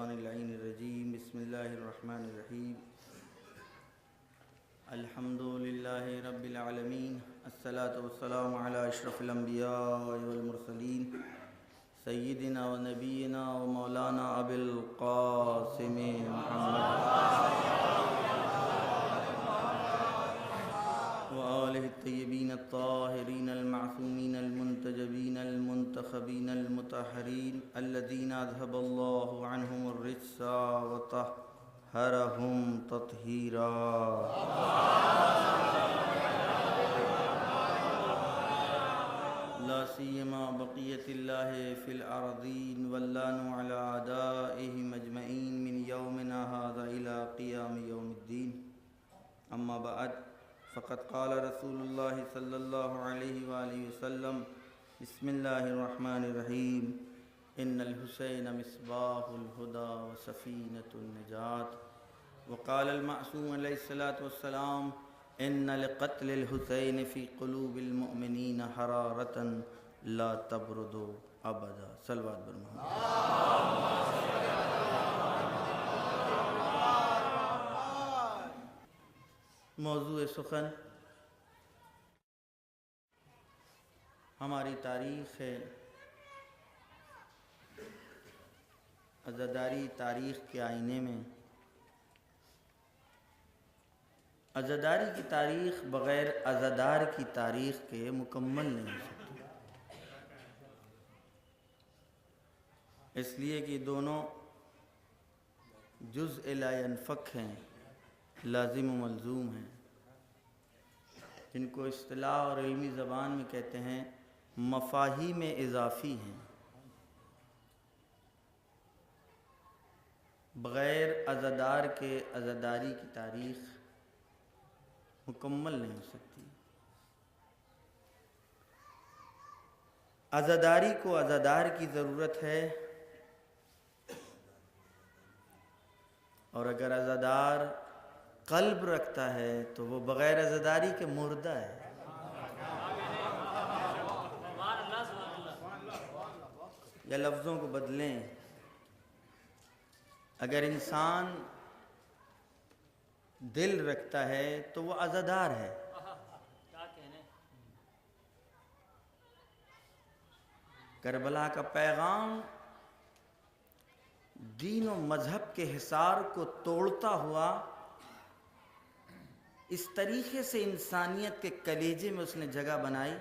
الشیطان اللعین الرجیم بسم اللہ الرحمن الرحیم الحمد للہ رب العالمین الصلاة والسلام علی اشرف الانبیاء والمرسلین سیدنا و نبینا و مولانا ابی القاسم محمد وآلہ الطیبین الطاہرین المعصومین المنتجبین المنتخبین المطہرین الذین اذهب اللہ عنہم الرجس وطہرہم تطہیرا لا سیما بقیت اللہ فی الارضین واللان علی اعدائہم اجمعین من یومنا ھذا الی قیام یوم الدین اما بعد فقد قال رسول اللہ صلی اللہ علیہ وآلہ وسلم بسم اللہ الرحمن الرحیم ان الحسین مصباح الہدى وسفینۃ النجات وقال المعصوم علیہ الصلاۃ والسلام ان لقتل الحسین فی قلوب المؤمنین حرارۃ لا تبرد ابدا صلوات بر محمد۔ موضوع سخن ہماری تاریخ ہے، عزاداری تاریخ کے آئینے میں عزاداری کی تاریخ بغیر عزادار کی تاریخ کے مکمل نہیں ہو سکتی، اس لیے کہ دونوں جزء لا ينفک ہیں، لازم و ملزوم ہیں، جن کو اصطلاح اور علمی زبان میں کہتے ہیں مفاہیم اضافی ہیں۔ بغیر عزادار کے عزاداری کی تاریخ مکمل نہیں ہو سکتی۔ عزاداری کو عزادار کی ضرورت ہے، اور اگر عزادار قلب رکھتا ہے تو وہ بغیر عزاداری کے مردہ ہے۔ یا لفظوں کو بدلیں، اگر انسان دل رکھتا ہے تو وہ عزادار ہے۔ کربلا کا پیغام دین و مذہب کے حصار کو توڑتا ہوا اس طریقے سے انسانیت کے کلیجے میں اس نے جگہ بنائی۔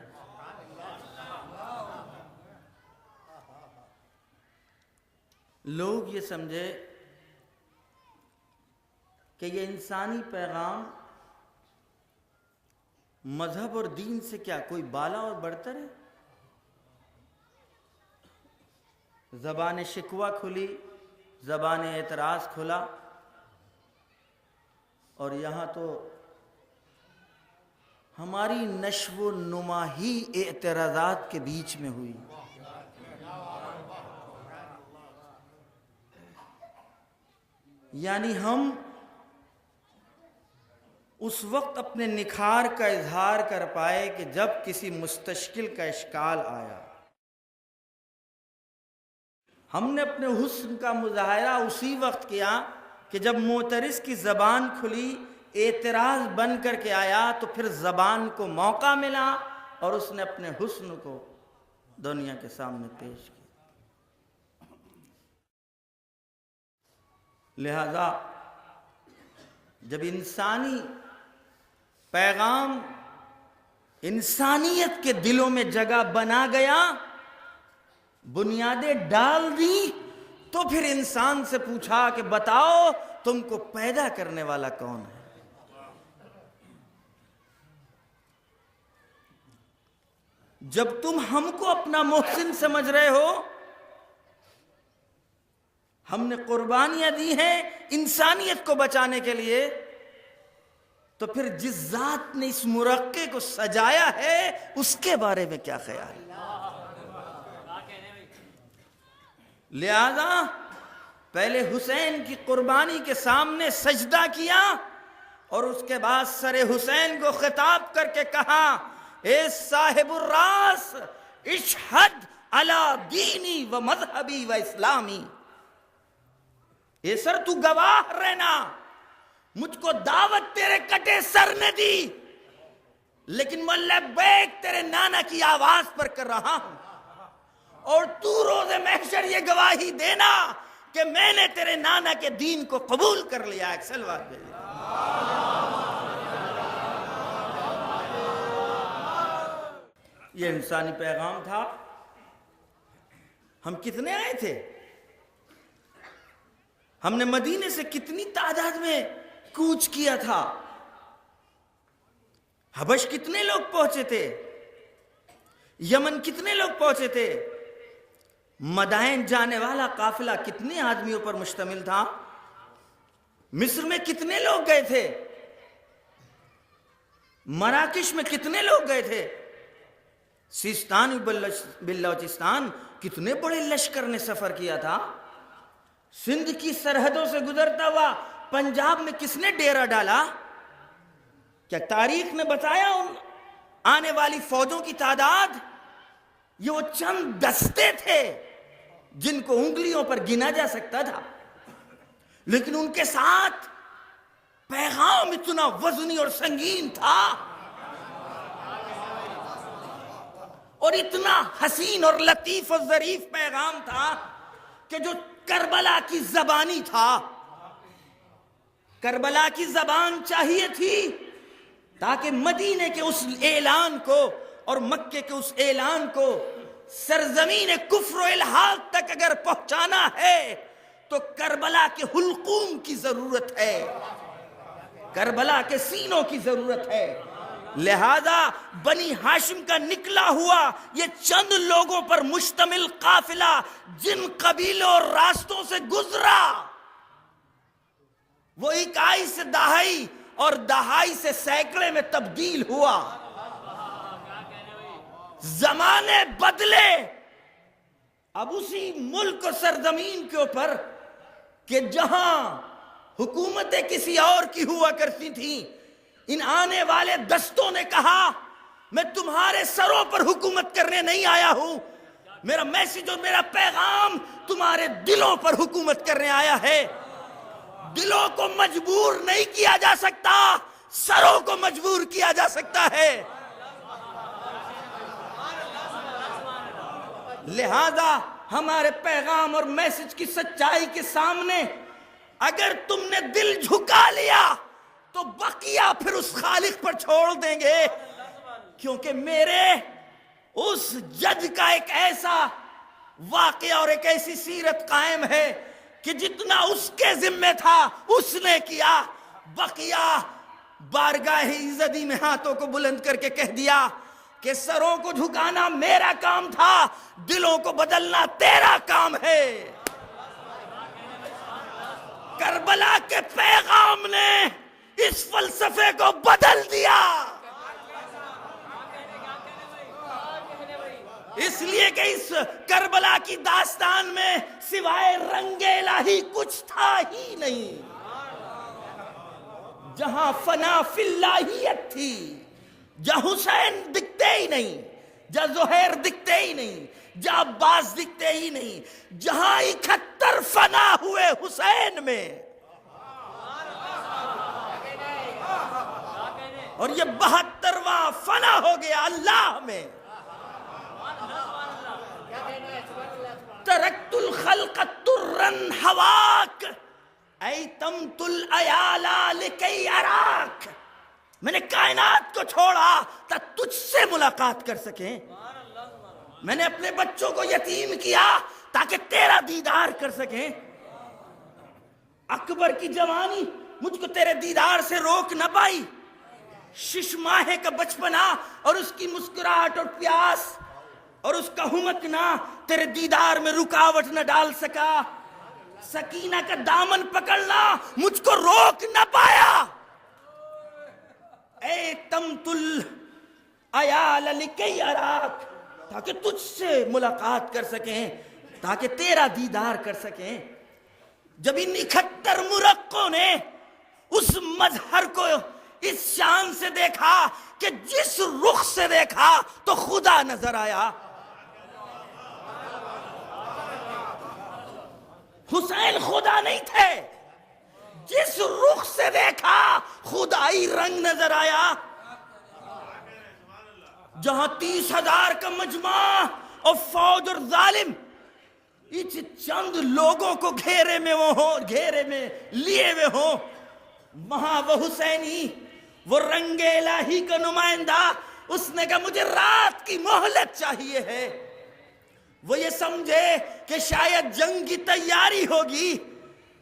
لوگ یہ سمجھے کہ یہ انسانی پیغام مذہب اور دین سے کیا کوئی بالا اور برتر ہے؟ زبان شکوہ کھلی، زبان اعتراض کھلا، اور یہاں تو ہماری نشو و نما ہی اعتراضات کے بیچ میں ہوئی۔ یعنی ہم اس وقت اپنے نکھار کا اظہار کر پائے کہ جب کسی مستشکل کا اشکال آیا، ہم نے اپنے حسن کا مظاہرہ اسی وقت کیا کہ جب معترض کی زبان کھلی، اعتراض بن کر کے آیا، تو پھر زبان کو موقع ملا اور اس نے اپنے حسن کو دنیا کے سامنے پیش کیا۔ لہذا جب انسانی پیغام انسانیت کے دلوں میں جگہ بنا گیا، بنیادیں ڈال دی، تو پھر انسان سے پوچھا کہ بتاؤ تم کو پیدا کرنے والا کون ہے؟ جب تم ہم کو اپنا محسن سمجھ رہے ہو، ہم نے قربانیاں دی ہیں انسانیت کو بچانے کے لیے، تو پھر جس ذات نے اس مرقع کو سجایا ہے اس کے بارے میں کیا خیال ہے؟ لہذا پہلے حسین کی قربانی کے سامنے سجدہ کیا، اور اس کے بعد سر حسین کو خطاب کر کے کہا، اے صاحب الراس اشہد علی دینی و مذہبی و اسلامی، اے سر تو گواہ رہنا، مجھ کو دعوت تیرے کٹے سر نے دی، لیکن میں لبیک تیرے نانا کی آواز پر کر رہا ہوں، اور تو روز محشر یہ گواہی دینا کہ میں نے تیرے نانا کے دین کو قبول کر لیا۔ ایک سلوات بھیجیں۔ یہ انسانی پیغام تھا۔ ہم کتنے آئے تھے؟ ہم نے مدینے سے کتنی تعداد میں کوچ کیا تھا؟ حبش کتنے لوگ پہنچے تھے؟ یمن کتنے لوگ پہنچے تھے؟ مدائن جانے والا قافلہ کتنے آدمیوں پر مشتمل تھا؟ مصر میں کتنے لوگ گئے تھے؟ مراکش میں کتنے لوگ گئے تھے؟ سیستان بلوچستان کتنے بڑے لشکر نے سفر کیا تھا؟ سندھ کی سرحدوں سے گزرتا ہوا پنجاب میں کس نے ڈیرا ڈالا؟ کیا تاریخ نے بتایا ان آنے والی فوجوں کی تعداد؟ یہ وہ چند دستے تھے جن کو انگلیوں پر گنا جا سکتا تھا، لیکن ان کے ساتھ پیغام اتنا وزنی اور سنگین تھا، اور اتنا حسین اور لطیف اور ظریف پیغام تھا کہ جو کربلا کی زبانی تھا۔ کربلا کی زبان چاہیے تھی تاکہ مدینے کے اس اعلان کو اور مکے کے اس اعلان کو سرزمین کفر و الحاد تک اگر پہنچانا ہے تو کربلا کے حلقوم کی ضرورت ہے، کربلا کے سینوں کی ضرورت ہے۔ لہذا بنی ہاشم کا نکلا ہوا یہ چند لوگوں پر مشتمل قافلہ جن قبیلوں اور راستوں سے گزرا، وہ اکائی سے دہائی اور دہائی سے سینکڑے میں تبدیل ہوا۔ زمانے بدلے، اب اسی ملک و سرزمین کے اوپر کہ جہاں حکومتیں کسی اور کی ہوا کرتی تھیں، ان آنے والے دستوں نے کہا میں تمہارے سروں پر حکومت کرنے نہیں آیا ہوں، میرا میسج اور میرا پیغام تمہارے دلوں پر حکومت کرنے آیا ہے۔ دلوں کو مجبور نہیں کیا جا سکتا، سروں کو مجبور کیا جا سکتا ہے۔ لہذا ہمارے پیغام اور میسج کی سچائی کے سامنے اگر تم نے دل جھکا لیا تو بقیہ پھر اس خالق پر چھوڑ دیں گے، کیونکہ میرے اس جج کا ایک ایسا واقعہ اور ایک ایسی سیرت قائم ہے کہ جتنا اس کے ذمہ تھا اس نے کیا، بقیہ بارگاہ عزتی میں ہاتھوں کو بلند کر کے کہہ دیا کہ سروں کو جھکانا میرا کام تھا، دلوں کو بدلنا تیرا کام ہے۔ کربلا کے پیغام نے اس فلسفے کو بدل دیا، اس لیے کہ اس کربلا کی داستان میں سوائے رنگ الہی کچھ تھا ہی نہیں۔ جہاں فنا فی اللہیت تھی، جہاں حسین دکھتے ہی نہیں، جہاں زہیر دکھتے ہی نہیں، جہاں عباس دکھتے ہی نہیں، جہاں 71 فنا ہوئے حسین میں، اور یہ 72واں فنا ہو گیا اللہ میں۔ ترکت الخلق ترن ہواک ایتمت العیالا لکی اراک، میں نے کائنات کو چھوڑا تا تجھ سے ملاقات کر سکیں، میں نے اپنے بچوں کو یتیم کیا تاکہ تیرا دیدار کر سکیں۔ اکبر کی جوانی مجھ کو تیرے دیدار سے روک نہ پائی، 6 ماہ کا بچپنا اور اس کی مسکراہٹ اور پیاس اور اس کا ہمکنا تیرے دیدار میں رکاوٹ نہ ڈال سکا، سکینہ کا دامن پکڑنا مجھ کو روک نہ پایا۔ اے تمت العیال لکی اراک، تاکہ تجھ سے ملاقات کر سکیں، تاکہ تیرا دیدار کر سکیں۔ جب ان 71 مرقوں نے اس مظہر کو اس شان سے دیکھا کہ جس رخ سے دیکھا تو خدا نظر آیا، حسین خدا نہیں تھے، جس رخ سے دیکھا خدائی رنگ نظر آیا۔ جہاں 30,000 کا مجمع اور فوج اور ظالم چند لوگوں کو گھیرے میں لیے ہوئے ہوں، وہاں وہ حسینی، وہ رنگ الہی کا نمائندہ، اس نے کہا مجھے رات کی مہلت چاہیے ہے۔ وہ یہ سمجھے کہ شاید جنگ کی تیاری ہوگی،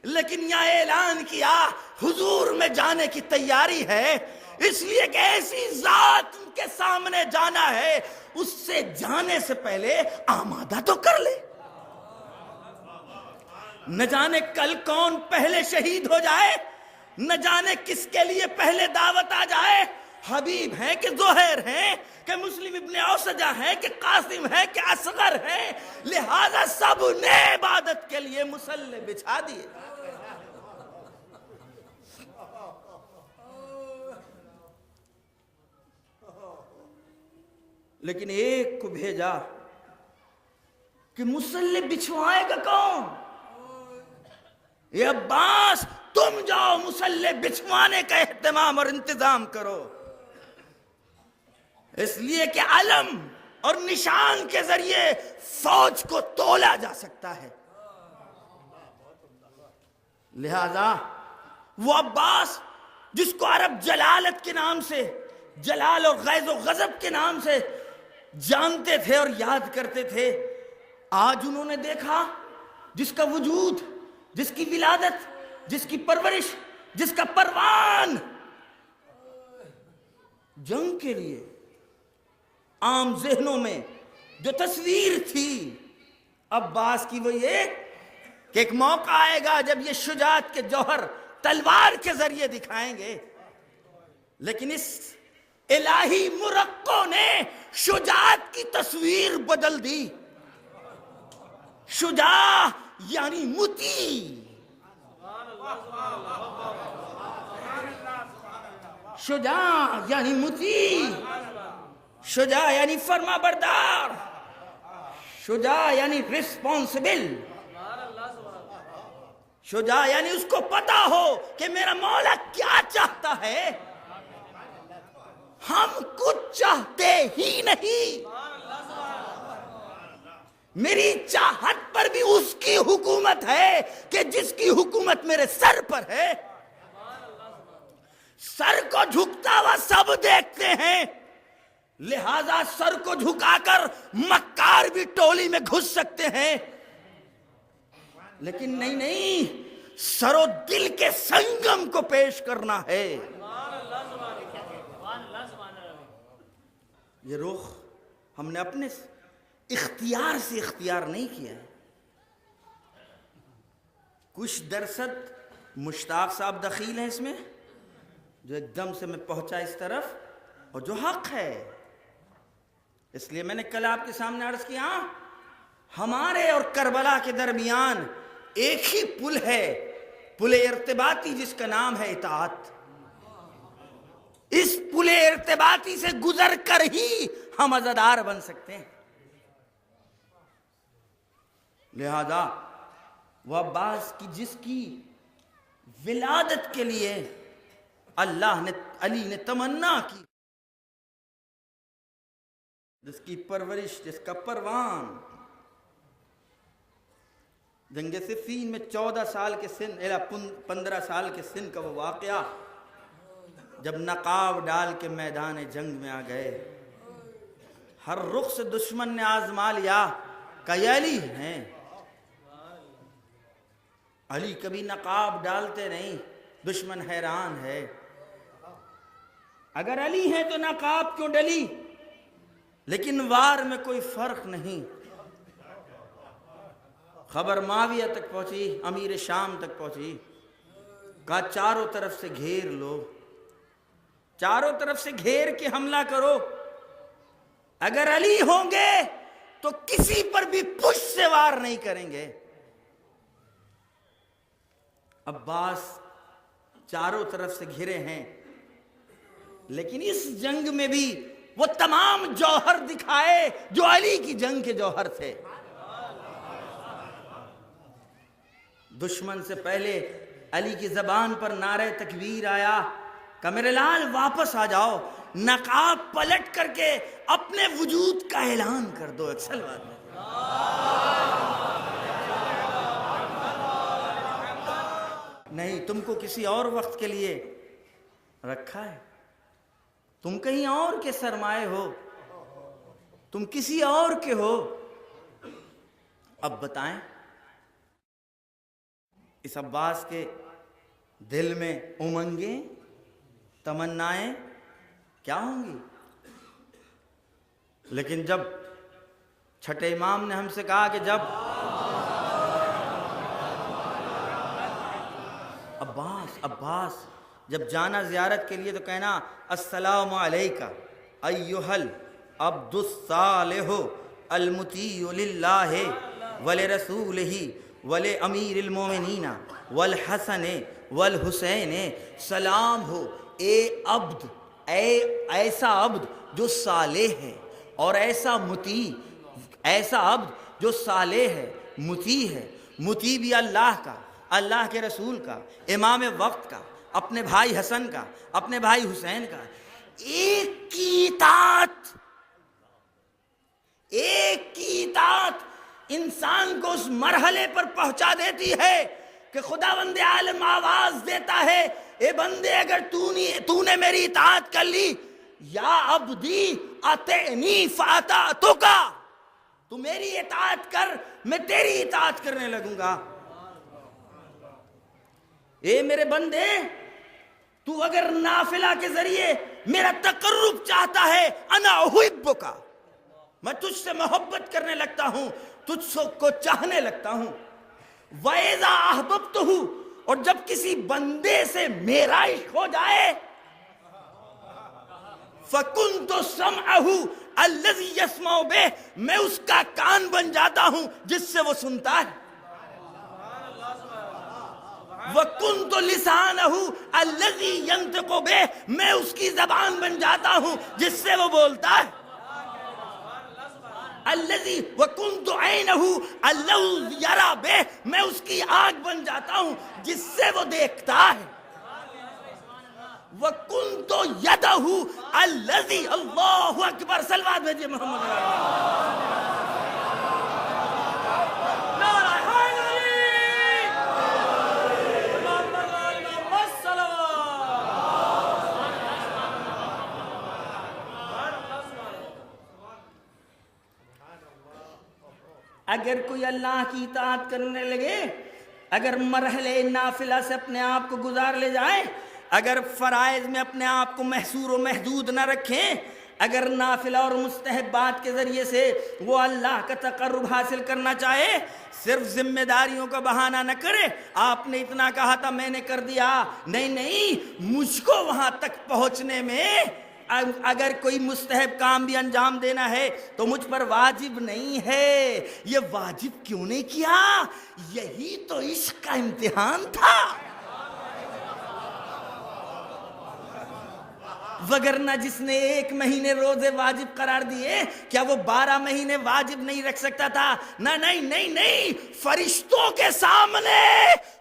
لیکن یہاں اعلان کیا حضور میں جانے کی تیاری ہے، اس لیے کہ ایسی ذات کے سامنے جانا ہے، اس سے جانے سے پہلے آمادہ تو کر لے۔ نہ جانے کل کون پہلے شہید ہو جائے، نہ جانے کس کے لیے پہلے دعوت آ جائے، حبیب ہیں کہ زہیر ہیں کہ مسلم ابن اوسجہ ہیں کہ قاسم ہیں کہ اصغر ہیں، لہذا سب نے عبادت کے لیے مصلی بچھا دیے۔ لیکن ایک کو بھیجا کہ مصلی بچھوائے گا کون؟ یہ عباس تم جاؤ مصلی بچھوانے کا اہتمام اور انتظام کرو، اس لیے کہ علم اور نشان کے ذریعے فوج کو تولا جا سکتا ہے۔ لہذا وہ عباس جس کو عرب جلالت کے نام سے، جلال اور غیظ و غضب کے نام سے جانتے تھے اور یاد کرتے تھے، آج انہوں نے دیکھا جس کا وجود، جس کی ولادت، جس کی پرورش، جس کا پروان جنگ کے لیے عام ذہنوں میں جو تصویر تھی عباس کی، وہ یہ کہ ایک موقع آئے گا جب یہ شجاعت کے جوہر تلوار کے ذریعے دکھائیں گے، لیکن اس الہی مرقع نے شجاعت کی تصویر بدل دی۔ شجاع یعنی مطیع، شجاع یعنی مطیع، شجاع یعنی فرما بردار، شجاع یعنی ریسپانسبل، شجاع یعنی اس کو پتا ہو کہ میرا مولا کیا چاہتا ہے، ہم کچھ چاہتے ہی نہیں، میری چاہت پر بھی اس کی حکومت ہے کہ جس کی حکومت میرے سر پر ہے۔ سر کو جھکتا ہوا سب دیکھتے ہیں، لہذا سر کو جھکا کر مکار بھی ٹولی میں گھس سکتے ہیں، لیکن نہیں، سر و دل کے سنگم کو پیش کرنا ہے۔ یہ رخ ہم نے اپنے اختیار سے اختیار نہیں کیا ہے۔ کچھ درصد مشتاق صاحب دخیل ہیں اس میں، جو ایک دم سے میں پہنچا اس طرف، اور جو حق ہے، اس لیے میں نے کل آپ کے سامنے عرض کیا، ہمارے اور کربلا کے درمیان ایک ہی پل ہے، پل ارتباطی، جس کا نام ہے اطاعت۔ اس پل ارتباطی سے گزر کر ہی ہم عزادار بن سکتے ہیں۔ لہذا وہ عباس کی جس کی ولادت کے لیے اللہ نے، علی نے تمنا کی، جس کی پرورش، جس کا پروان، جنگ صفین میں 14 سال کے سن، 15 سال کے سن کا وہ واقعہ، جب نقاب ڈال کے میدان جنگ میں آ گئے، ہر رخ سے دشمن نے آزما لیا کہ یہ علی ہیں۔ علی کبھی نقاب ڈالتے نہیں، دشمن حیران ہے، اگر علی ہیں تو نقاب کیوں ڈلی؟ لیکن وار میں کوئی فرق نہیں۔ خبر معاویہ تک پہنچی، امیر شام تک پہنچی، کہا چاروں طرف سے گھیر لو، چاروں طرف سے گھیر کے حملہ کرو، اگر علی ہوں گے تو کسی پر بھی پشت سے وار نہیں کریں گے۔ عباس چاروں طرف سے گھرے ہیں، لیکن اس جنگ میں بھی وہ تمام جوہر دکھائے جو علی کی جنگ کے جوہر تھے۔ دشمن سے پہلے علی کی زبان پر نعرہ تکبیر آیا کہ میرے لال واپس آ جاؤ، نقاب پلٹ کر کے اپنے وجود کا اعلان کر دو. اکثر بات ہے. نہیں، تم کو کسی اور وقت کے لیے رکھا ہے. تم کہیں اور کے سرمائے ہو، تم کسی اور کے ہو. اب بتائیں اس عباس کے دل میں امنگیں، تمنائیں کیا ہوں گی؟ لیکن جب چھٹے امام نے ہم سے کہا کہ جب عباس جب جانا زیارت کے لیے تو کہنا السلام علیکہ ایھا العبد الصالح المطیع للہ ولرسولہ ولامیر المومنین والحسن والحسین. سلام ہو اے عبد، ایسا عبد جو صالح ہے اور ایسا مطیع، ایسا عبد جو صالح ہے، مطیع ہے. مطیع بھی اللہ کا، اللہ کے رسول کا، امام وقت کا، اپنے بھائی حسن کا، اپنے بھائی حسین کا. ایک کی اطاعت انسان کو اس مرحلے پر پہنچا دیتی ہے کہ خداوند عالم آواز دیتا ہے، اے بندے اگر تو نے میری اطاعت کر لی، یا عبدی اطعنی فاطعتک، تو میری اطاعت کر میں تیری اطاعت کرنے لگوں گا. اے میرے بندے، تو اگر نافلہ کے ذریعے میرا تقرب چاہتا ہے، انا احبک، میں تجھ سے محبت کرنے لگتا ہوں، تجھ کو چاہنے لگتا ہوں. وَإِذَا أَحْبَبْتُهُ، اور جب کسی بندے سے میرا عشق ہو جائے، فَكُنْتُ سَمْعَهُ الَّذِي يَسْمَعُ بِهِ، میں اس کا کان بن جاتا ہوں جس سے وہ سنتا ہے. وَكُنْتُ لِسَانَهُ الَّذِي يَنْطِقُ بِهِ، میں اس کی زبان بن جاتا ہوں جس سے وہ بولتا ہے. الَّذِي وَكُنْتُ عَيْنَهُ الَّذِي يَرَى بِهِ، میں اس کی آنکھ بن جاتا ہوں جس سے وہ دیکھتا ہے. وَكُنْتُ يَدَهُ الَّذِي، اللہ اکبر، صلوات بھیجئے محمد. اگر کوئی اللہ کی اطاعت کرنے لگے، اگر مرحلے نافلہ سے اپنے آپ کو گزار لے جائے، اگر فرائض میں اپنے آپ کو محصور و محدود نہ رکھیں، اگر نافلہ اور مستحبات کے ذریعے سے وہ اللہ کا تقرب حاصل کرنا چاہے، صرف ذمہ داریوں کا بہانہ نہ کرے، آپ نے اتنا کہا تھا میں نے کر دیا، نہیں، مجھ کو وہاں تک پہنچنے میں اگر کوئی مستحب کام بھی انجام دینا ہے تو مجھ پر واجب نہیں ہے. یہ واجب کیوں نہیں کیا؟ یہی تو عشق کا امتحان تھا. وگرنہ جس نے 1 مہینے روزے واجب قرار دیے، کیا وہ 12 مہینے واجب نہیں رکھ سکتا تھا؟ نہیں، فرشتوں کے سامنے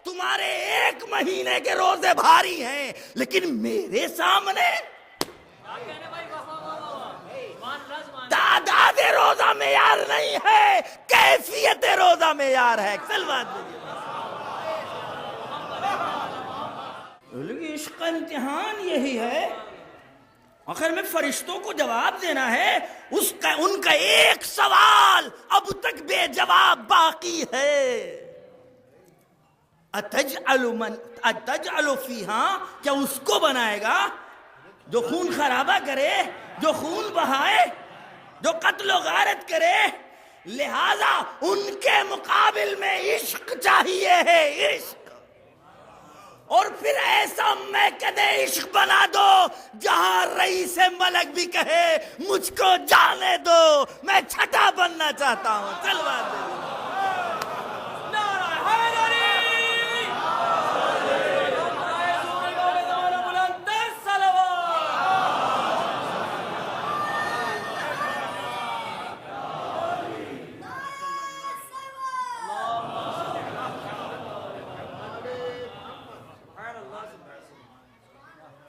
تمہارے 1 مہینے کے روزے بھاری ہیں، لیکن میرے سامنے تعداد روزہ معیار نہیں ہے، کیفیت روزہ معیار ہے. عشق کا امتحان یہی ہے. آخر میں فرشتوں کو جواب دینا ہے، ان کا ایک سوال اب تک بے جواب باقی ہے. اتجعل فیہا، کیا اس کو بنائے گا جو خون خرابہ کرے، جو خون بہائے، جو قتل و غارت کرے؟ لہذا ان کے مقابل میں عشق چاہیے ہے، عشق. اور پھر ایسا میکد عشق بنا دو جہاں رئیس ملک بھی کہے مجھ کو جانے دو، میں چھٹا بننا چاہتا ہوں. چلوا دو.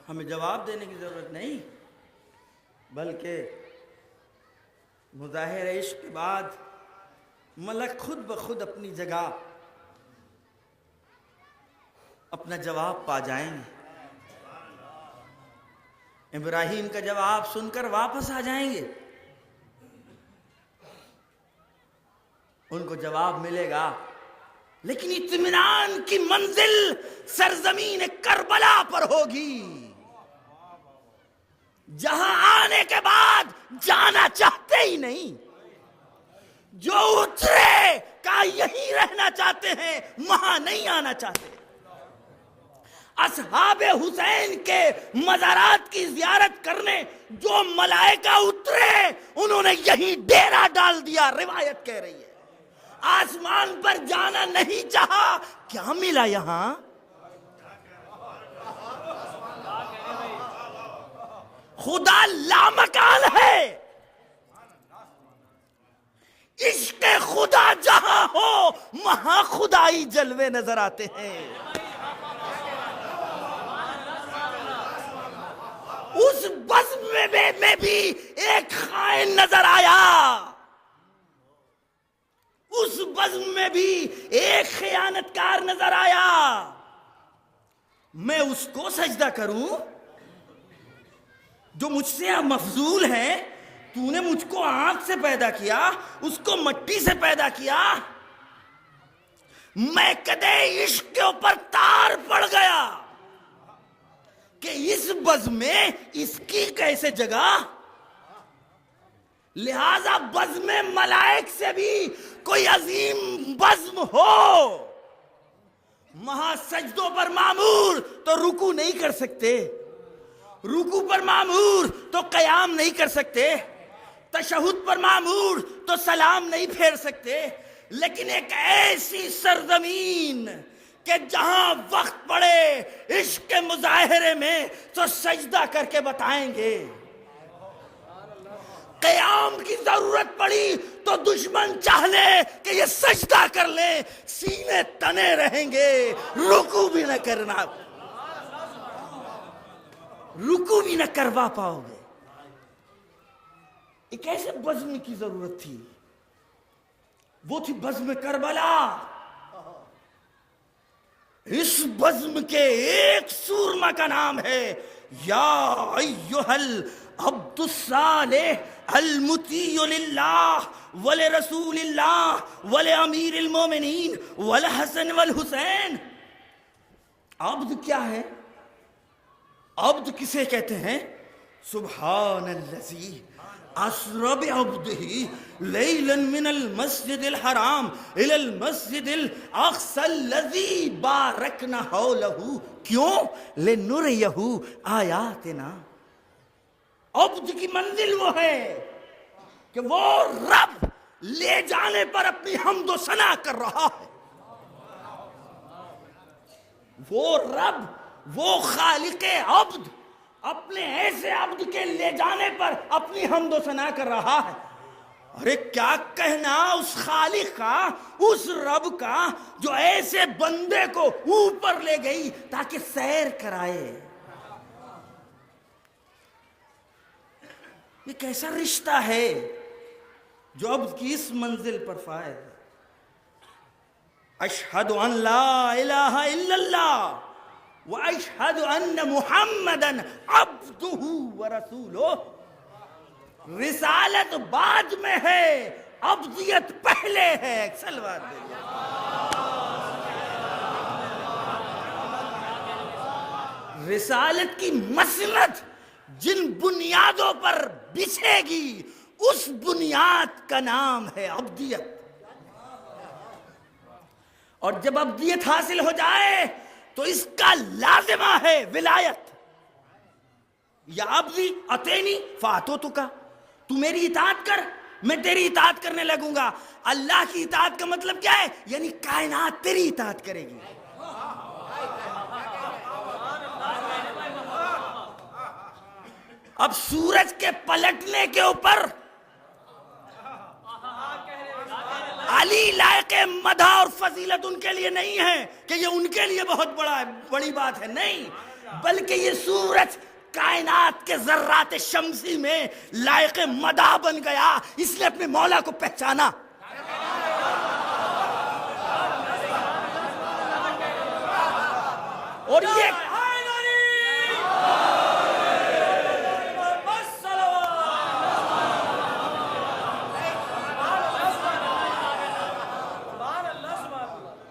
ہمیں جواب دینے کی ضرورت نہیں، بلکہ مظاہر عشق کے بعد ملک خود بخود اپنی جگہ اپنا جواب پا جائیں گے۔ ابراہیم کا جواب سن کر واپس آ جائیں گے، ان کو جواب ملے گا، لیکن اطمینان کی منزل سرزمین کربلا پر ہوگی، جہاں آنے کے بعد جانا چاہتے ہی نہیں، جو اترے کا یہی رہنا چاہتے ہیں، وہاں نہیں آنا چاہتے۔ اصحاب حسین کے مزارات کی زیارت کرنے جو ملائکہ اترے، انہوں نے یہی ڈیرا ڈال دیا، روایت کہہ رہی ہے۔ آسمان پر جانا نہیں چاہا، کیا ملا یہاں؟ خدا لامکان ہے، عشق خدا جہاں ہو وہاں خدائی جلوے نظر آتے ہیں۔ اس بزم میں بھی ایک خائن نظر آیا، اس بزم میں بھی ایک خیانت کار نظر آیا۔ میں اس کو سجدہ کروں جو مجھ سے مفضول ہے؟ تو نے مجھ کو آنکھ سے پیدا کیا، اس کو مٹی سے پیدا کیا۔ میں کدے عشق کے اوپر تار پڑ گیا کہ اس بزم میں اس کی کیسے جگہ؟ لہذا بزم ملائک سے بھی کوئی عظیم بزم ہو، وہاں سجدوں پر معمور تو رکوع نہیں کر سکتے، رکوع پر معمور تو قیام نہیں کر سکتے، تشہد پر معمور تو سلام نہیں پھیر سکتے، لیکن ایک ایسی سرزمین کہ جہاں وقت پڑے عشق کے مظاہرے میں تو سجدہ کر کے بتائیں گے، قیام کی ضرورت پڑی تو دشمن چاہ لے کہ یہ سجدہ کر لیں، سینے تنے رہیں گے، رکوع بھی نہ کرنا، رکوع بھی نہ کروا پاؤ گے۔ ایک ایسے بزم کی ضرورت تھی، وہ تھی بزم کربلا۔ اس بزم کے ایک سورما کا نام ہے یا ایھا العبد الصالح المطیع للہ ولرسول اللہ ولامیر المومنین والحسن والحسین۔ عبد کیا ہے؟ عبد کسے کہتے ہیں؟ سبحان الذی اسری بعبدہ لیلا من المسجد الحرام الی المسجد الاقصی الذی بارکنا حولہ، کیوں؟ لنریہ آیاتنا۔ عبد کی منزل وہ ہے کہ وہ رب لے جانے پر اپنی حمد و ثنا کر رہا ہے، وہ رب، وہ خالق عبد اپنے ایسے عبد کے لے جانے پر اپنی حمد و ثنا کر رہا ہے۔ ارے کیا کہنا اس خالق کا، اس رب کا جو ایسے بندے کو اوپر لے گئی تاکہ سیر کرائے۔ یہ کیسا رشتہ ہے جو عبد کی اس منزل پر فائز ہے۔ اشہد ان لا الہ الا اللہ واشہد ان محمدًا عبدہ ورسولہ۔ رسالت بعد میں ہے، عبدیت پہلے ہے۔ صلوات دے۔ رسالت کی مسند جن بنیادوں پر بچھے گی، اس بنیاد کا نام ہے عبدیت۔ اور جب عبدیت حاصل ہو جائے تو اس کا لازمہ ہے ولایت۔ یا عبدی اطیعنی فاطعتک، تو میری اطاعت کر، میں تیری اطاعت کرنے لگوں گا۔ اللہ کی اطاعت کا مطلب کیا ہے؟ یعنی کائنات تیری اطاعت کرے گی۔ اب سورج کے پلٹنے کے اوپر علی لائق مدح اور فضیلت ان کے لیے نہیں ہے کہ یہ ان کے لیے بہت بڑی بات ہے، نہیں، بلکہ یہ سورج کائنات کے ذرات شمسی میں لائق مدح بن گیا، اس نے اپنے مولا کو پہچانا۔ اور یہ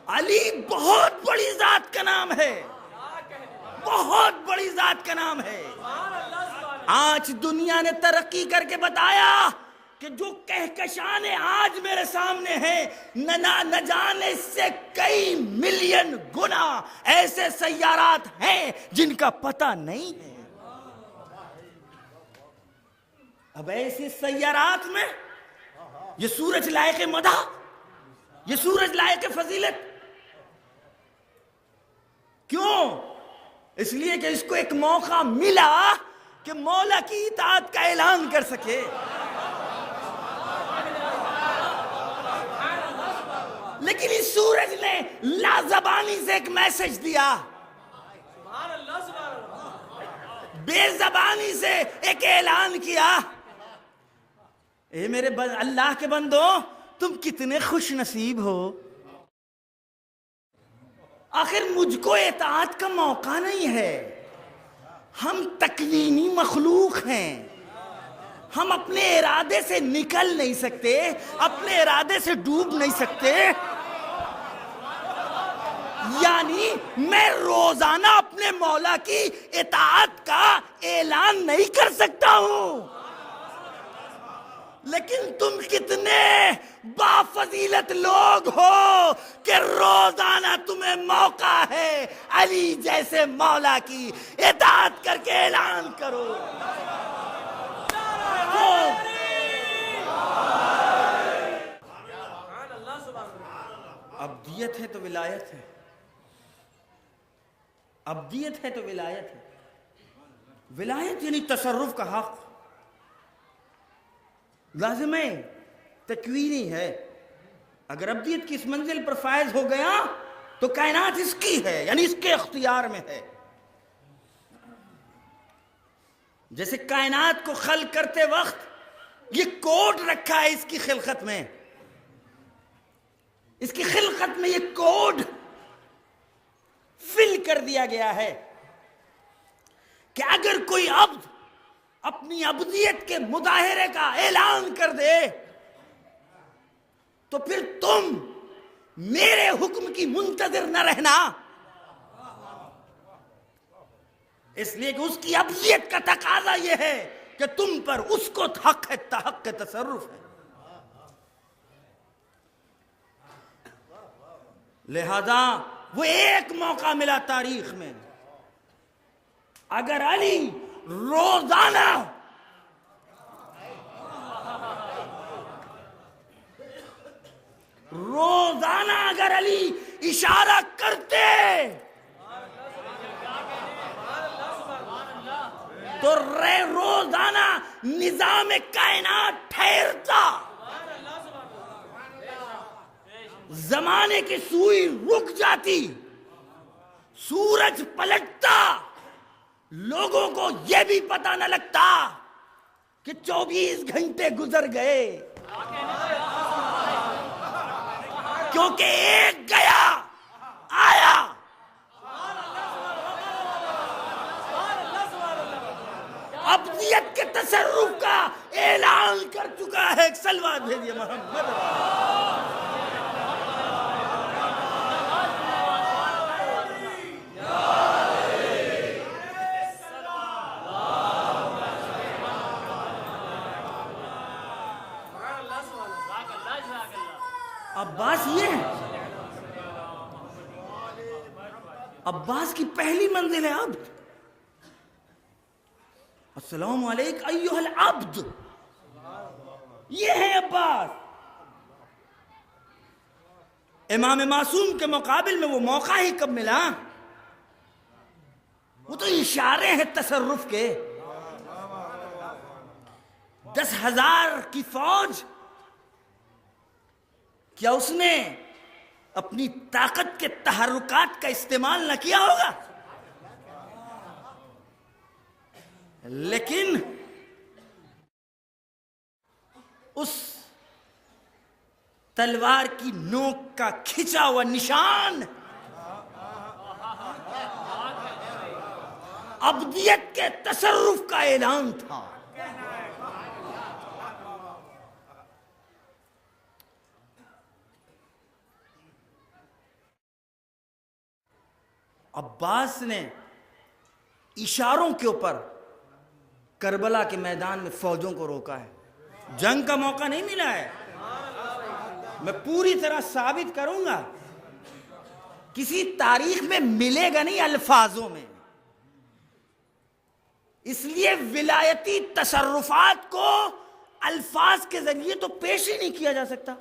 علی بہت بڑی ذات کا نام ہے، بہت بڑی ذات کا نام ہے۔ آج دنیا نے ترقی کر کے بتایا کہ جو کہکشان آج میرے سامنے ہیں نہ جانے اس سے کئی ملین گنا ایسے سیارات ہیں جن کا پتہ نہیں ہے۔ اب ایسے سیارات میں یہ سورج لائق مدح، یہ سورج لائق فضیلت کیوں؟ اس لیے کہ اس کو ایک موقع ملا کہ مولا کی اطاعت کا اعلان کر سکے۔ لیکن اس سورج نے لازبانی سے ایک میسج دیا، بے زبانی سے ایک اعلان کیا، اے میرے اللہ کے بندو تم کتنے خوش نصیب ہو، آخر مجھ کو اطاعت کا موقع نہیں ہے، ہم تکوینی مخلوق ہیں، ہم اپنے ارادے سے نکل نہیں سکتے، اپنے ارادے سے ڈوب نہیں سکتے، یعنی میں روزانہ اپنے مولا کی اطاعت کا اعلان نہیں کر سکتا ہوں۔ لیکن تم کتنے بافضیلت لوگ ہو کہ روزانہ تمہیں موقع ہے علی جیسے مولا کی اطاعت کر کے اعلان کرو۔ ابدیت ہے تو ولایت ہے، ابدیت ہے تو ولایت ہے۔ ولایت یعنی تصرف کا حق، لازم ہے، تکوینی ہے۔ اگر ابدیت کی اس منزل پر فائز ہو گیا تو کائنات اس کی ہے، یعنی اس کے اختیار میں ہے۔ جیسے کائنات کو خلق کرتے وقت یہ کوڈ رکھا ہے اس کی خلقت میں، اس کی خلقت میں یہ کوڈ فل کر دیا گیا ہے کہ اگر کوئی عبد اپنی عبدیت کے مظاہرے کا اعلان کر دے تو پھر تم میرے حکم کی منتظر نہ رہنا، اس لیے کہ اس کی عبدیت کا تقاضا یہ ہے کہ تم پر اس کو حق ہے، حق تصرف ہے۔ لہذا وہ ایک موقع ملا تاریخ میں، اگر علی روزانہ اگر علی اشارہ کرتے تو روزانہ نظام کائنات ٹھہرتا، زمانے کی سوئی رک جاتی، سورج پلٹتا، لوگوں کو یہ بھی پتہ نہ لگتا کہ 24 گھنٹے گزر گئے، کیونکہ ایک گیا آیا۔ ابدیت کے تصرف کا اعلان کر چکا ہے۔ ایک صلوات بھیجیے محمد۔ عباس یہ ہے، عباس کی پہلی منزل ہے عبد۔ السلام علیک ایھا العبد، یہ ہے عباس۔ امام معصوم کے مقابل میں وہ موقع ہی کب ملا؟ وہ تو اشارے ہیں تصرف کے۔ 10,000 کی فوج، کیا اس نے اپنی طاقت کے تحرکات کا استعمال نہ کیا ہوگا؟ لیکن اس تلوار کی نوک کا کھچا ہوا نشان ابدیت کے تصرف کا اعلان تھا. عباس نے اشاروں کے اوپر کربلا کے میدان میں فوجوں کو روکا ہے. جنگ کا موقع نہیں ملا ہے. میں پوری طرح ثابت کروں گا, کسی تاریخ میں ملے گا نہیں الفاظوں میں. اس لیے ولایتی تصرفات کو الفاظ کے ذریعے تو پیش ہی نہیں کیا جا سکتا.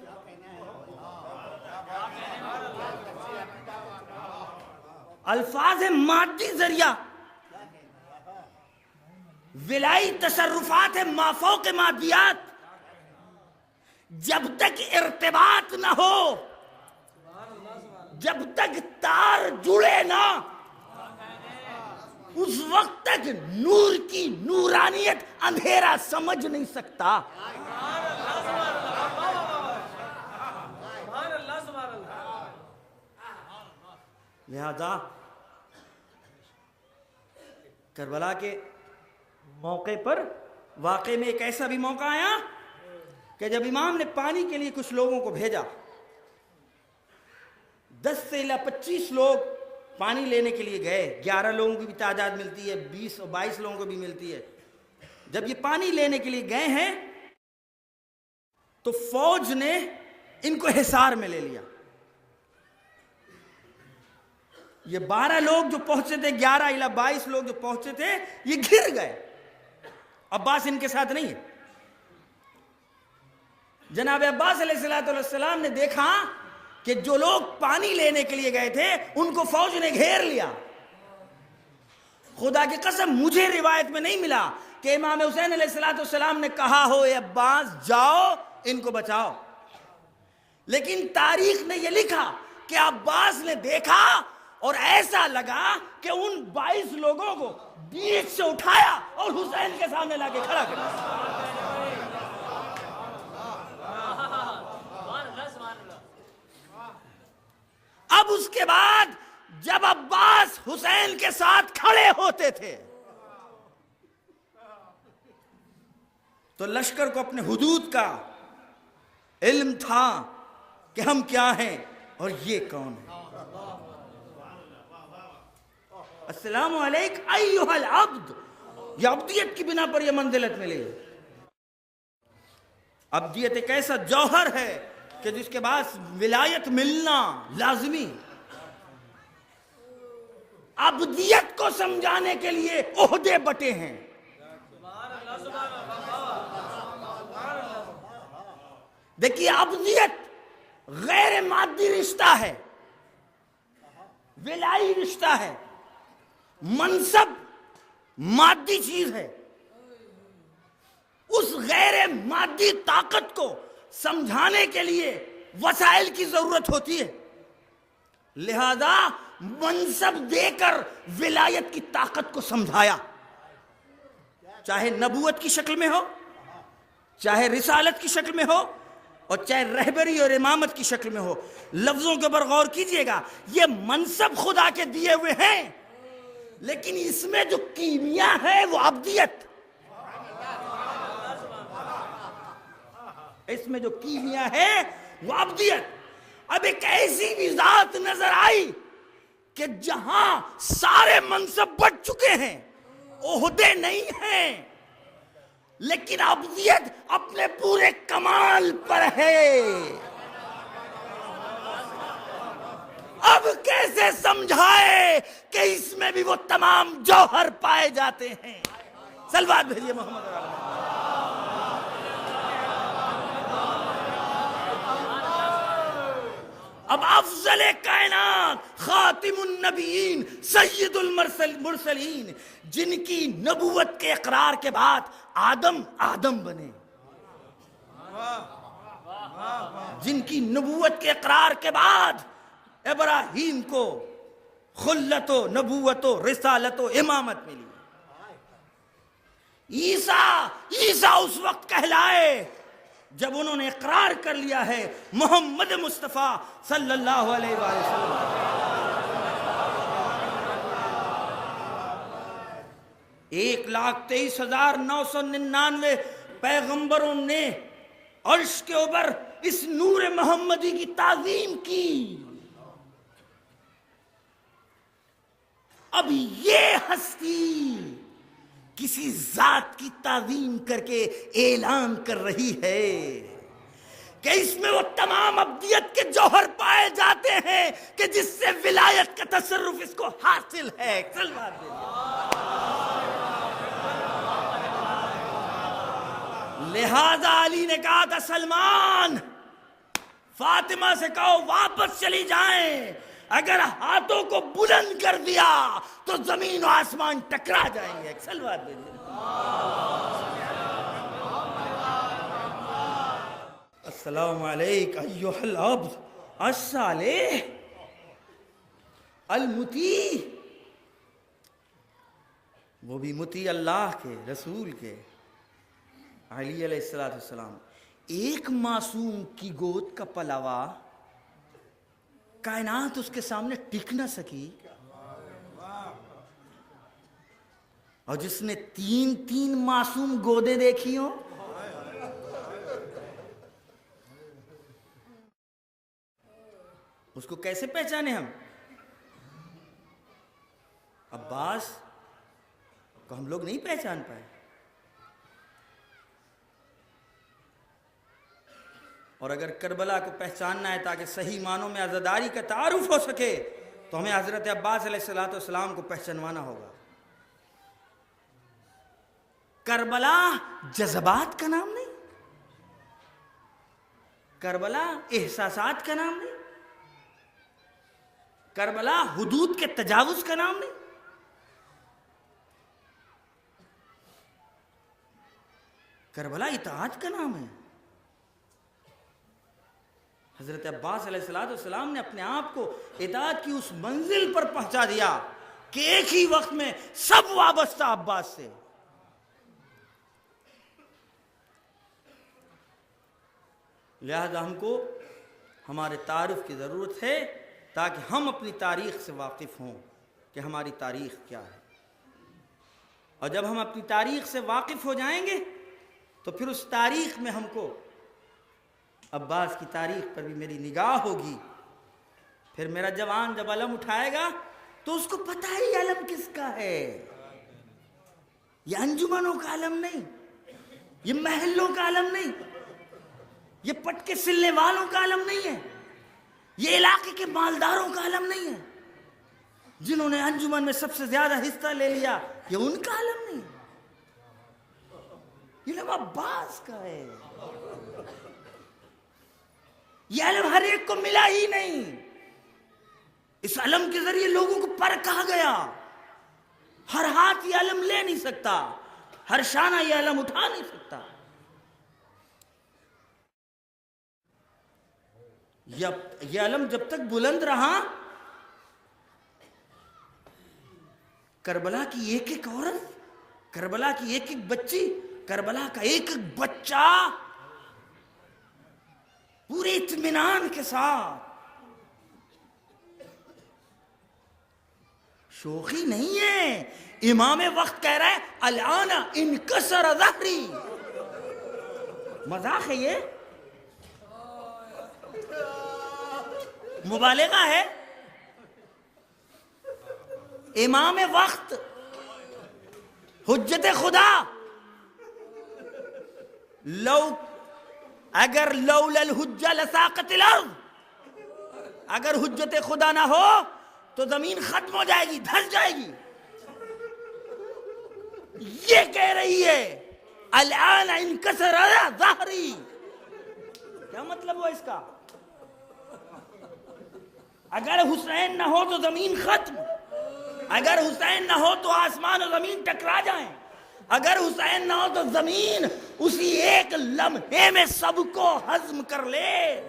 الفاظ ہے مادی ذریعہ, ولائی تصرفات ہے مافوق مادیات. جب تک ارتباط نہ ہو, جب تک تار جڑے نہ, اس وقت تک نور کی نورانیت اندھیرا سمجھ نہیں سکتا. لہذا کربلا کے موقع پر واقعے میں ایک ایسا بھی موقع آیا کہ جب امام نے پانی کے لیے کچھ لوگوں کو بھیجا, 10 سے 25 لوگ پانی لینے کے لیے گئے. 11 لوگوں کی بھی تعداد ملتی ہے, 20 اور 22 لوگوں کو بھی ملتی ہے. جب یہ پانی لینے کے لیے گئے ہیں تو فوج نے ان کو حصار میں لے لیا. یہ 12 لوگ جو پہنچے تھے, 11 الی 22 لوگ جو پہنچے تھے, یہ گر گئے. عباس ان کے ساتھ نہیں ہے. جناب عباس علیہ السلام نے دیکھا کہ جو لوگ پانی لینے کے لیے گئے تھے ان کو فوج نے گھیر لیا. خدا کی قسم مجھے روایت میں نہیں ملا کہ امام حسین علیہ السلام نے کہا ہو اے عباس جاؤ ان کو بچاؤ, لیکن تاریخ نے یہ لکھا کہ عباس نے دیکھا اور ایسا لگا کہ ان 22 لوگوں کو بیچ سے اٹھایا اور حسین کے سامنے لا کے کھڑا کر دیا. اب اس کے بعد جب عباس حسین کے ساتھ کھڑے ہوتے تھے تو لشکر کو اپنے حدود کا علم تھا کہ ہم کیا ہیں اور یہ کون ہے. السلام علیکم ایھا العبد, یہ عبدیت کی بنا پر یہ منزلت ملی. عبدیت ایک ایسا جوہر ہے کہ جس کے بعد ولایت ملنا لازمی. عبدیت کو سمجھانے کے لیے عہدے بٹے ہیں. دیکھیے عبدیت غیر مادی رشتہ ہے, ولائی رشتہ ہے. منصب مادی چیز ہے. اس غیر مادی طاقت کو سمجھانے کے لیے وسائل کی ضرورت ہوتی ہے. لہذا منصب دے کر ولایت کی طاقت کو سمجھایا, چاہے نبوت کی شکل میں ہو, چاہے رسالت کی شکل میں ہو, اور چاہے رہبری اور امامت کی شکل میں ہو. لفظوں کے اوپر غور کیجئے گا, یہ منصب خدا کے دیے ہوئے ہیں, لیکن اس میں جو کیمیا ہے وہ عبدیت. اس میں جو کیمیا ہے وہ عبدیت. اب ایک ایسی بھی ذات نظر آئی کہ جہاں سارے منصب بٹ چکے ہیں, عہدے نہیں ہیں, لیکن عبدیت اپنے پورے کمال پر ہے. اب کیسے سمجھائے کہ اس میں بھی وہ تمام جوہر پائے جاتے ہیں. صلوات بھیجیے محمد علیہ. اب افضل کائنات خاتم النبیین سید المرسلین, جن کی نبوت کے اقرار کے بعد آدم بنے, جن کی نبوت کے اقرار کے بعد ابراہیم کو خلت و نبوت و رسالت و امامت ملی, عیسیٰ اس وقت کہلائے جب انہوں نے اقرار کر لیا ہے محمد مصطفیٰ صلی اللہ علیہ وآلہ وسلم۔ 1,23,999 پیغمبروں نے عرش کے اوپر اس نور محمدی کی تعظیم کی۔ اب یہ ہستی کسی ذات کی تعظیم کر کے اعلان کر رہی ہے کہ اس میں وہ تمام ابدیت کے جوہر پائے جاتے ہیں کہ جس سے ولایت کا تصرف اس کو حاصل ہے۔ لہذا علی نے کہا تھا سلمان فاطمہ سے کہو واپس چلی جائیں، اگر ہاتھوں کو بلند کر دیا تو زمین و آسمان ٹکرا جائیں گے۔ السلام علیکم ایھا العبد الصالح المطیع، وہ بھی مطیع اللہ کے رسول کے علی علیہ السلام، ایک معصوم کی گود کا پلا ہوا، کائنات اس کے سامنے ٹک نہ سکی، اور جس نے تین معصوم گودیں دیکھی ہوں، اس کو کیسے پہچانے ہم؟ عباس کو ہم لوگ نہیں پہچان پائے، اور اگر کربلا کو پہچاننا ہے تاکہ صحیح معنوں میں عزاداری کا تعارف ہو سکے تو ہمیں حضرت عباس علیہ السلام کو پہچانوانا ہوگا۔ کربلا جذبات کا نام نہیں، کربلا احساسات کا نام نہیں، کربلا حدود کے تجاوز کا نام نہیں، کربلا اطاعت کا نام ہے۔ حضرت عباس علیہ السلام نے اپنے آپ کو اطاعت کی اس منزل پر پہنچا دیا کہ ایک ہی وقت میں سب وابستہ عباس سے۔ لہذا ہم کو ہمارے تعارف کی ضرورت ہے تاکہ ہم اپنی تاریخ سے واقف ہوں کہ ہماری تاریخ کیا ہے، اور جب ہم اپنی تاریخ سے واقف ہو جائیں گے تو پھر اس تاریخ میں ہم کو عباس کی تاریخ پر بھی میری نگاہ ہوگی۔ پھر میرا جوان جب علم اٹھائے گا تو اس کو پتہ ہے یہ علم کس کا ہے، یہ انجمنوں کا علم نہیں، یہ محلوں کا علم نہیں، یہ پٹکے سلنے والوں کا علم نہیں ہے، یہ علاقے کے مالداروں کا علم نہیں ہے، جنہوں نے انجمن میں سب سے زیادہ حصہ لے لیا یہ ان کا علم نہیں ہے، یہ علم عباس کا ہے۔ یہ علم ہر ایک کو ملا ہی نہیں، اس علم کے ذریعے لوگوں کو پرکھا گیا۔ ہر ہاتھ یہ علم لے نہیں سکتا، ہر شانہ یہ علم اٹھا نہیں سکتا۔ یہ علم جب تک بلند رہا، کربلا کی ایک ایک عورت، کربلا کی ایک ایک بچی، کربلا کا ایک ایک بچہ پورے اطمینان کے ساتھ، شوخی نہیں ہے، امام وقت کہہ رہا ہے الان انکسر ظہری، مذاق ہے یہ، مبالغہ ہے۔ امام وقت حجت خدا، اگر لولا الحجہ لساقت الارض، اگر حجت خدا نہ ہو تو زمین ختم ہو جائے گی، دھس جائے گی۔ یہ کہہ رہی ہے الان انکسر ظہری، کیا مطلب ہوا اس کا؟ اگر حسین نہ ہو تو زمین ختم، اگر حسین نہ ہو تو آسمان و زمین ٹکرا جائیں، اگر حسین نہ ہو تو زمین اسی ایک لمحے میں سب کو ہضم کر لے۔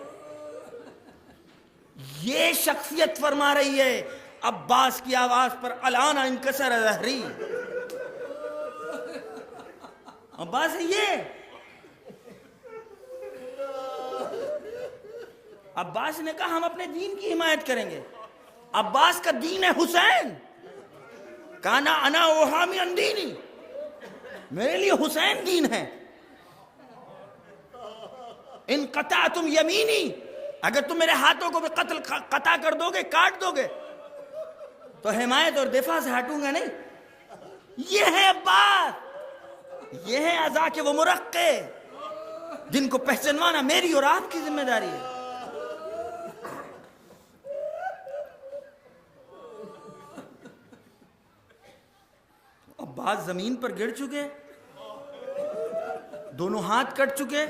یہ شخصیت فرما رہی ہے عباس کی آواز پر الان انکسر ظہری۔ عباس ہے یہ. عباس نے کہا ہم اپنے دین کی حمایت کریں گے. عباس کا دین ہے حسین. کانا انا وحامی دینی، میرے لیے حسین دین ہے. ان قطعتم یمینی، اگر تم میرے ہاتھوں کو بھی قطع کر دو گے، کاٹ دو گے، تو حمایت اور دفاع سے ہٹوں گا نہیں. یہ ہے عباس، یہ ہے عزا کے وہ مرقع جن کو پہچانوانا میری اور آپ کی ذمہ داری ہے. عباس زمین پر گر چکے، دونوں ہاتھ کٹ چکے.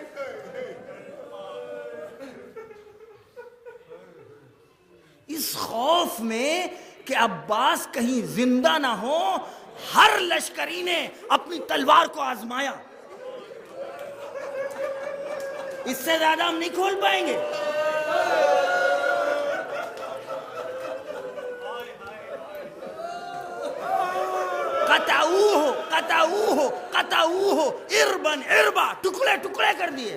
اس خوف میں کہ عباس کہیں زندہ نہ ہو، ہر لشکری نے اپنی تلوار کو آزمایا. اس سے زیادہ ہم نہیں کھول پائیں گے. قطعوه اربن اربا، ٹکڑے ٹکڑے کر دیے.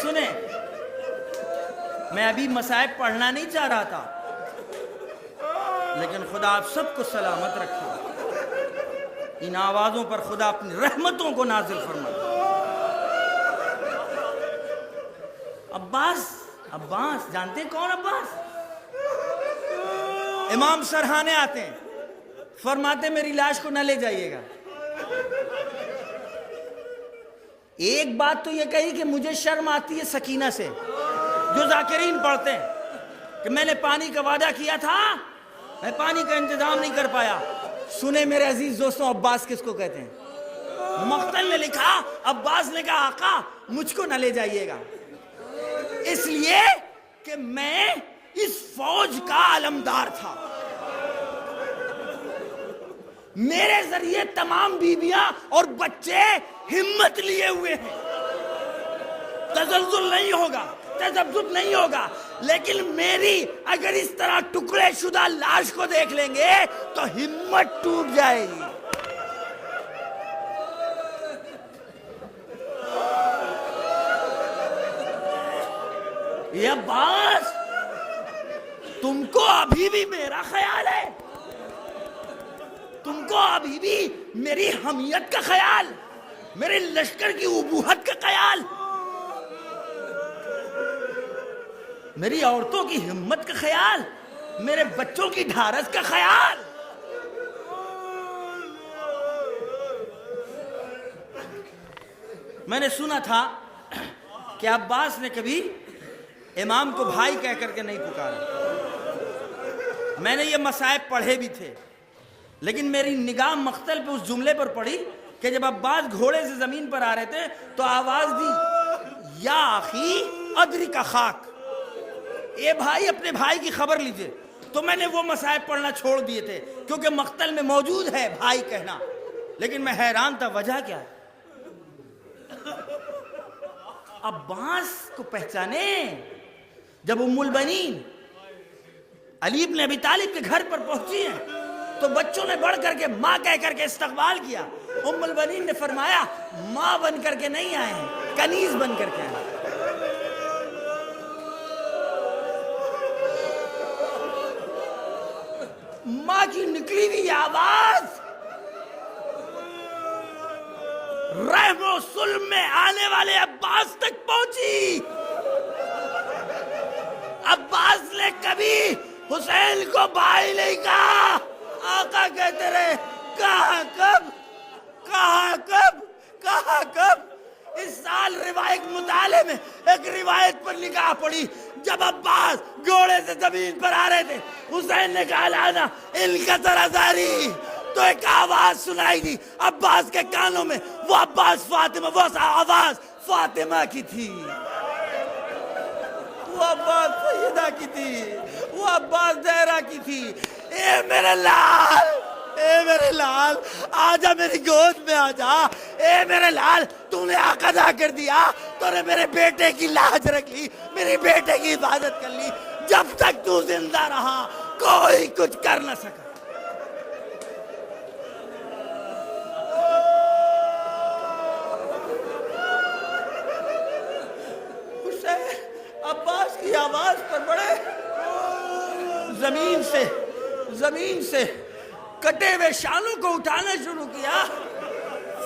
سنیں میں ابھی مصائب پڑھنا نہیں چاہ رہا تھا، لیکن خدا آپ سب کو سلامت رکھے. ان آوازوں پر خدا اپنی رحمتوں کو نازل فرمائے. عباس جانتے کون عباس؟ امام سرحانے آتے ہیں، فرماتے میری لاش کو نہ لے جائیے گا. ایک بات تو یہ کہی کہ مجھے شرم آتی ہے سکینہ سے، جو ذاکرین پڑھتے ہیں کہ میں نے پانی کا وعدہ کیا تھا، میں پانی کا انتظام نہیں کر پایا. سنیں میرے عزیز دوستوں، عباس کس کو کہتے ہیں؟ مقتل نے لکھا، عباس نے کہا آقا مجھ کو نہ لے جائیے گا، اس لیے کہ میں اس فوج کا علمدار تھا. میرے ذریعے تمام بیویاں اور بچے ہمت لیے ہوئے ہیں. تزلزل نہیں ہوگا، تذبذب نہیں ہوگا، لیکن میری اگر اس طرح ٹکڑے شدہ لاش کو دیکھ لیں گے تو ہمت ٹوٹ جائے گی. یہ عباس، تم کو ابھی بھی میرا خیال ہے؟ تم کو ابھی بھی میری حمیت کا خیال، میرے لشکر کی ابوہت کا خیال، میری عورتوں کی ہمت کا خیال، میرے بچوں کی ڈھارس کا خیال؟ میں نے سنا تھا کہ عباس نے کبھی امام کو بھائی کہہ کر کے نہیں پکارا. میں نے یہ مصائب پڑھے بھی تھے، لیکن میری نگاہ مقتل پہ اس جملے پر پڑی کہ جب عباس گھوڑے سے زمین پر آ رہے تھے تو آواز دی یا اخی ادری کا خاک، اے بھائی اپنے بھائی کی خبر لیجئے. تو میں نے وہ مصائب پڑھنا چھوڑ دیے تھے کیونکہ مقتل میں موجود ہے بھائی کہنا. لیکن میں حیران تھا وجہ کیا ہے. عباس کو پہچانے جب ام البنین علی بن ابی طالب کے گھر پر پہنچی ہیں تو بچوں نے بڑھ کر کے ماں کہہ کر کے استقبال کیا. ام البنین نے فرمایا ماں بن کر کے نہیں آئے ہیں، کنیز بن کر کے آئے ہیں. ماں کی نکلی ہوئی آواز رحم و سلم میں آنے والے عباس تک پہنچی. عباس نے کبھی حسین کو بھائی نہیں کہا، آقا کہتے رہے کہاں کب. اس سال روایت مطالعے میں ایک روایت پر نگاہ پڑی، جب عباس گھوڑے سے زمین پر آ رہے تھے حسین نے کہا لانا ان کا ذرا زاری، تو ایک آواز سنائی دی عباس کے کانوں میں. وہ عباس فاطمہ، وہ آواز فاطمہ کی تھی، وہ عباس سیدہ کی تھی، وہ عباس زہرا کی تھی. اے میرے لال، اے میرے لال، آجا میری گود میں آجا. اے میرے لال، تو نے حق ادا کر دیا، تو نے میرے بیٹے کی لاج رکھ لی، میرے بیٹے کی حفاظت کر لی، جب تک تو زندہ رہا کوئی کچھ کر نہ سکا۔ حسین عباس کی آواز پر بڑے زمین سے کٹے ہوئے شانوں کو اٹھانا شروع کیا۔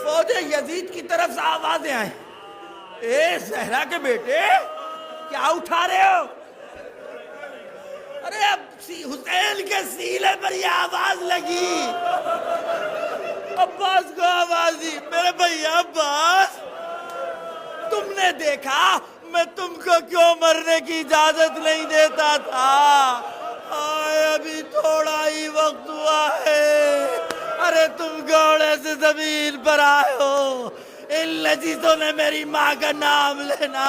فوج یزید کی طرف سے آوازیں آئیں، اے زہرا کے بیٹے کیا اٹھا رہے ہو؟ ارے اب حسین کے سینے پر یہ آواز لگی، عباس کو آواز دی، میرے بھیا عباس، تم نے دیکھا میں تم کو کیوں مرنے کی اجازت نہیں دیتا تھا؟ آئے ابھی تھوڑا ہی وقت ہوا ہے، ارے تم گھوڑے سے زمین پر آئے ہو۔ ان لذیذوں نے میری ماں کا نام لینا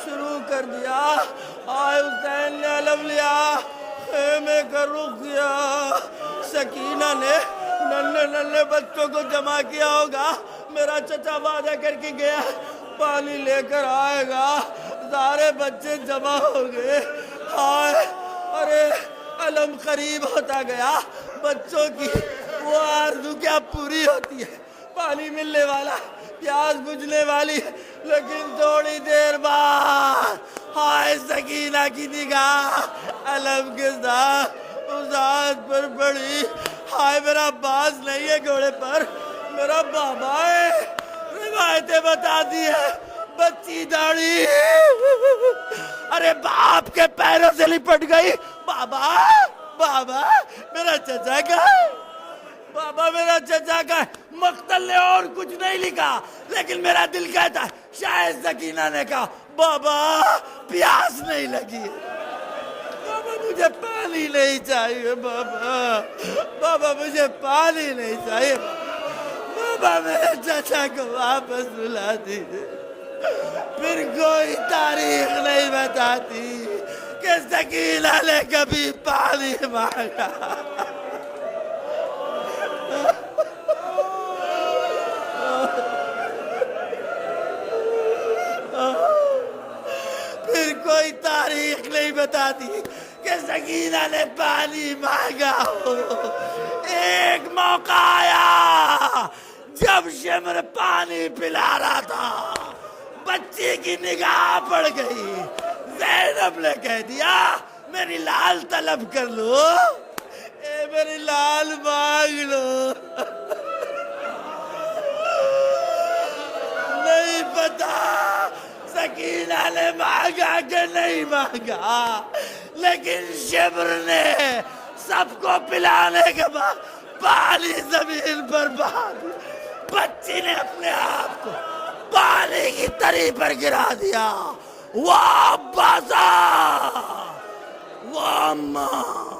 شروع کر دیا۔ آئے حسین نے علم لیا، خیمے کا رخ کیا۔ سکینہ نے ننھے بچوں کو جمع کیا ہوگا، میرا چچا وعدہ کر کے گیا پانی لے کر آئے گا، سارے بچے جمع ہو گئے۔ آئے ارے علم قریب ہوتا گیا، بچوں کی وہ آرزو کیا پوری ہوتی ہے، پانی ملنے والا، پیاس بجھنے والی، لیکن تھوڑی دیر بعد ہائے سکینہ کی نگاہ علم کے ساتھ اس ہاتھ پر پڑی۔ ہائے میرا عباس نہیں ہے گھوڑے پر، میرا بابا ہے۔ روایتیں بتاتی ہے بچی داڑھی ارے باپ کے پیروں سے لپٹ گئی۔ بابا میرا چچا کا ہے، بابا میرا چچا کا ہے۔ مقتل نے اور کچھ نہیں لکھا، لیکن میرا دل کہتا ہے شاید سکینہ نے کہا بابا پیاس نہیں لگی، بابا مجھے پانی نہیں چاہیے، بابا مجھے پانی نہیں چاہیے، بابا میرے چچا کو واپس بلا دیجیے۔ پھر کوئی تاریخ نہیں بتاتی کہ سکینہ نے کبھی پانی مانگا۔ پھر کوئی تاریخ نہیں بتاتی کہ سکینہ نے پانی مانگا ہو۔ ایک موقع آیا جب شمر پانی پلا رہا تھا، بچی کی نگاہ پڑ گئی، زینب نے کہہ دیا میری لال طلب کر لو، اے میری لال مانگ لو۔ نہیں پتا سکینہ نے مانگا کہ نہیں مانگا، لیکن شمر نے سب کو پلانے کے بعد پانی زمین پر بہا دیا۔ بچی نے اپنے آپ کو پانی کی تری پر گرا دیا۔ واہ بازا، واہ ماں۔